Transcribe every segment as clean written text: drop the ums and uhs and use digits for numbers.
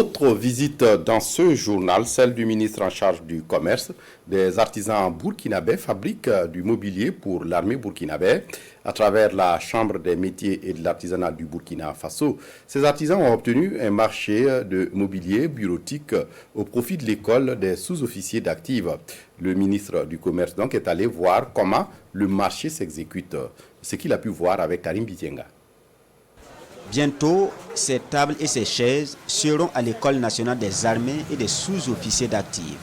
Autre visite dans ce journal, celle du ministre en charge du commerce. Des artisans burkinabés fabriquent du mobilier pour l'armée burkinabé à travers la Chambre des métiers et de l'artisanat du Burkina Faso. Ces artisans ont obtenu un marché de mobilier bureautique au profit de l'école des sous-officiers d'active. Le ministre du commerce donc est allé voir comment le marché s'exécute, ce qu'il a pu voir avec Karim Bitienga. Bientôt, ces tables et ces chaises seront à l'École nationale des armées et des sous-officiers d'active.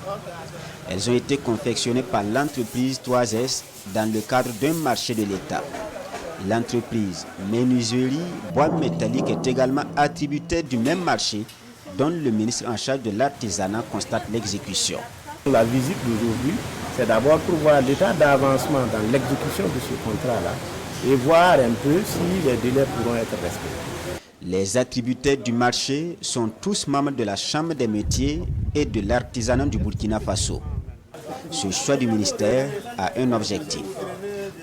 Elles ont été confectionnées par l'entreprise 3S dans le cadre d'un marché de l'État. L'entreprise Menuiserie Bois Métallique est également attributaire du même marché dont le ministre en charge de l'artisanat constate l'exécution. La visite d'aujourd'hui, c'est d'abord pour voir l'état d'avancement dans l'exécution de ce contrat-là et voir un peu si les délais pourront être respectés. Les attributaires du marché sont tous membres de la Chambre des métiers et de l'artisanat du Burkina Faso. Ce choix du ministère a un objectif: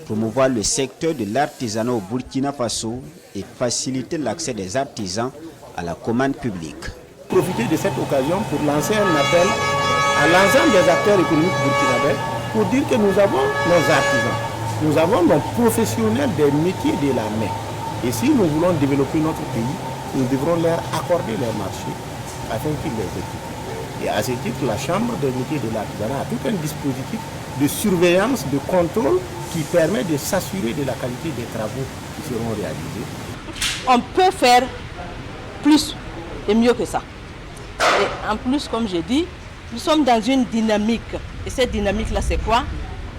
promouvoir le secteur de l'artisanat au Burkina Faso et faciliter l'accès des artisans à la commande publique. Profiter de cette occasion pour lancer un appel à l'ensemble des acteurs économiques burkinabés pour dire que nous avons nos artisans, nous avons nos professionnels des métiers de la main. Et si nous voulons développer notre pays, nous devrons leur accorder leur marché afin qu'ils les exécutent. Et à ce titre, la Chambre des métiers de l'artisanat a tout un dispositif de surveillance, de contrôle qui permet de s'assurer de la qualité des travaux qui seront réalisés. On peut faire plus et mieux que ça. Et en plus, comme j'ai dit, nous sommes dans une dynamique. Et cette dynamique-là, c'est quoi?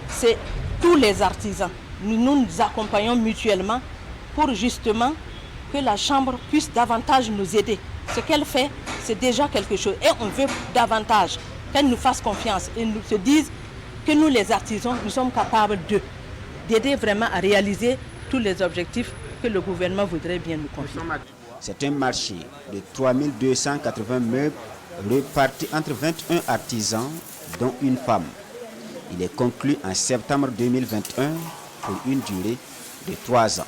C'est tous les artisans. Nous nous accompagnons mutuellement pour justement que la Chambre puisse davantage nous aider. Ce qu'elle fait, c'est déjà quelque chose. Et on veut davantage qu'elle nous fasse confiance et nous se dise que nous, les artisans, nous sommes capables d'aider vraiment à réaliser tous les objectifs que le gouvernement voudrait bien nous confier. C'est un marché de 3280 meubles répartis entre 21 artisans, dont une femme. Il est conclu en septembre 2021 pour une durée de 3 ans.